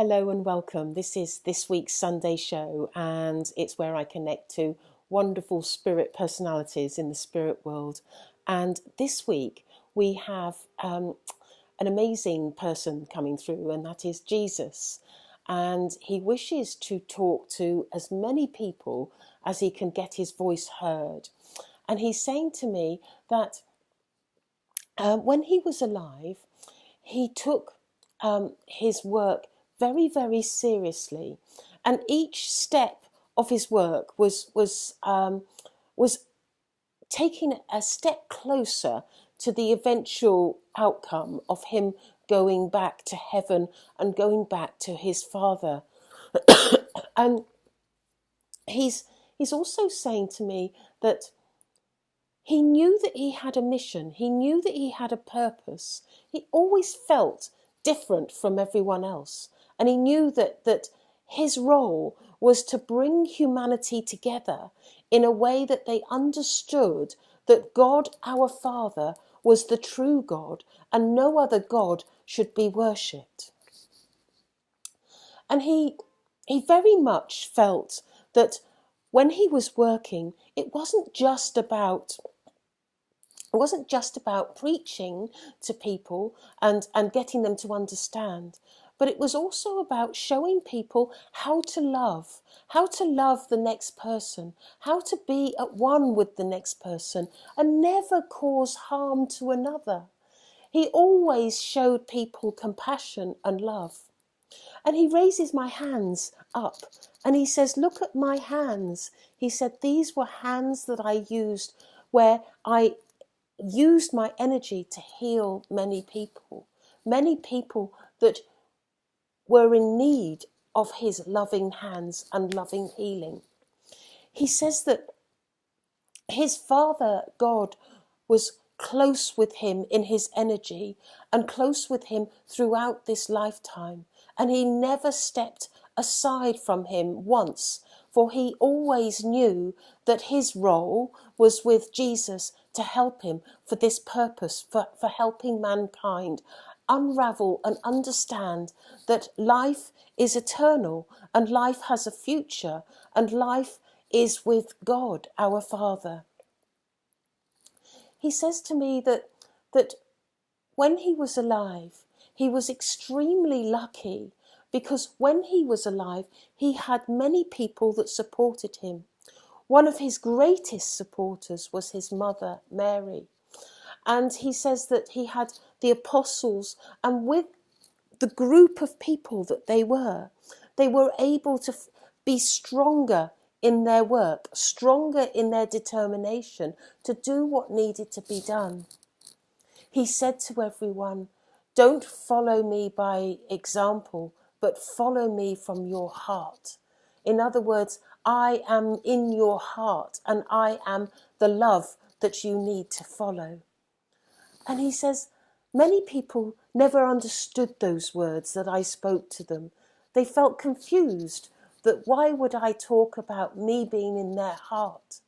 Hello and welcome. This is this week's Sunday show, and it's where I connect to wonderful spirit personalities in the spirit world. And this week we have an amazing person coming through, and that is Jesus. And he wishes to talk to as many people as he can get his voice heard. And he's saying to me that when he was alive, he took his work very, very seriously, and each step of his work was taking a step closer to the eventual outcome of him going back to heaven and going back to his Father. And he's also saying to me that he knew that he had a mission. He knew that he had a purpose. He always felt different from everyone else. And he knew that his role was to bring humanity together in a way that they understood that God, our Father, was the true God and no other God should be worshipped. And he very much felt that when he was working, it wasn't just about preaching to people and getting them to understand, but it was also about showing people how to love the next person, how to be at one with the next person and never cause harm to another. He always showed people compassion and love. And he raises my hands up and he says, "Look at my hands." He said, "These were hands that I used where I used my energy to heal many people that were in need of his loving hands and loving healing." He says that his Father, God, was close with him in his energy and close with him throughout this lifetime. And he never stepped aside from him once, for he always knew that his role was with Jesus to help him for this purpose, for helping mankind unravel and understand that life is eternal and life has a future and life is with God, our Father. He says to me that when he was alive, he was extremely lucky because when he was alive, he had many people that supported him. One of his greatest supporters was his mother, Mary. And he says that he had the apostles, and with the group of people that they were able to be stronger in their work, stronger in their determination to do what needed to be done. He said to everyone, "Don't follow me by example, but follow me from your heart." In other words, I am in your heart and I am the love that you need to follow. And he says, many people never understood those words that I spoke to them. They felt confused that why would I talk about me being in their heart?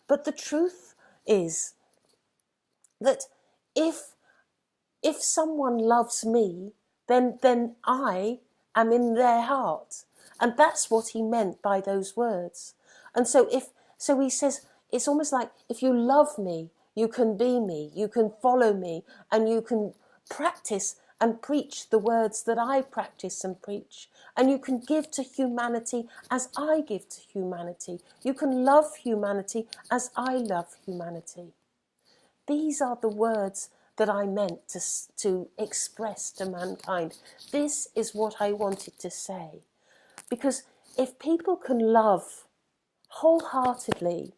But the truth is that if someone loves me, then I am in their heart. And that's what he meant by those words. And so he says, it's almost like if you love me, you can be me, you can follow me, and you can practice and preach the words that I practice and preach. And you can give to humanity as I give to humanity. You can love humanity as I love humanity. These are the words that I meant to express to mankind. This is what I wanted to say. Because if people can love wholeheartedly,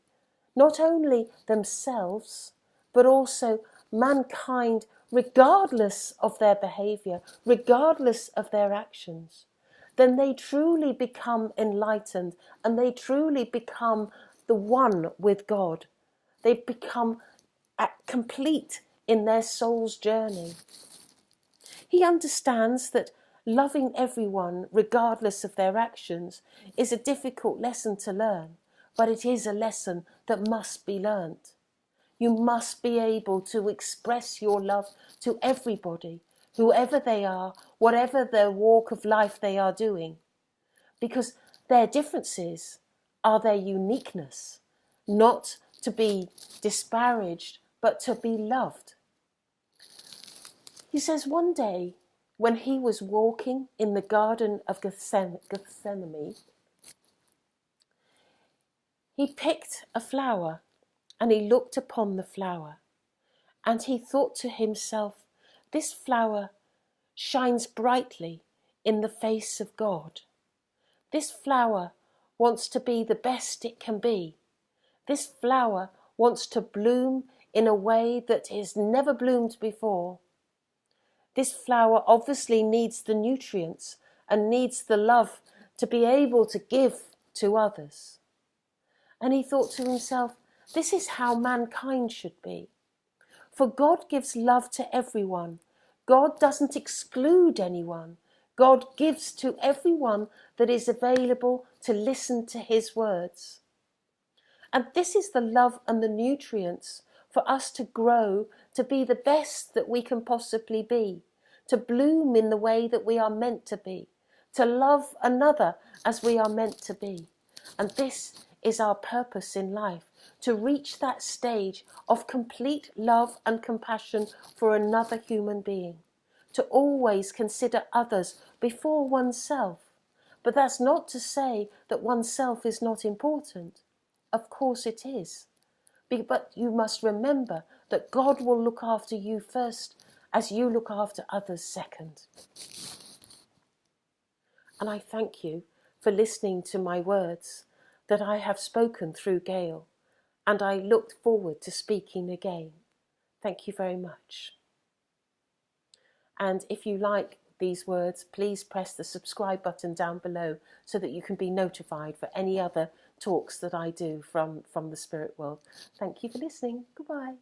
not only themselves, but also mankind, regardless of their behavior, regardless of their actions, then they truly become enlightened and they truly become the one with God. They become complete in their soul's journey. He understands that loving everyone, regardless of their actions, is a difficult lesson to learn, but it is a lesson that must be learnt. You must be able to express your love to everybody, whoever they are, whatever their walk of life they are doing, because their differences are their uniqueness, not to be disparaged, but to be loved. He says one day when he was walking in the Garden of Gethsemane, he picked a flower and he looked upon the flower and he thought to himself, this flower shines brightly in the face of God. This flower wants to be the best it can be. This flower wants to bloom in a way that has never bloomed before. This flower obviously needs the nutrients and needs the love to be able to give to others. And he thought to himself, this is how mankind should be. For God gives love to everyone. God doesn't exclude anyone. God gives to everyone that is available to listen to his words. And this is the love and the nutrients for us to grow, to be the best that we can possibly be, to bloom in the way that we are meant to be, to love another as we are meant to be. And this is our purpose in life, to reach that stage of complete love and compassion for another human being, to always consider others before oneself. But that's not to say that oneself is not important. Of course it is. But you must remember that God will look after you first as you look after others second. And I thank you for listening to my words that I have spoken through Gail, and I look forward to speaking again. Thank you very much. And if you like these words, please press the subscribe button down below so that you can be notified for any other talks that I do from the spirit world. Thank you for listening. Goodbye.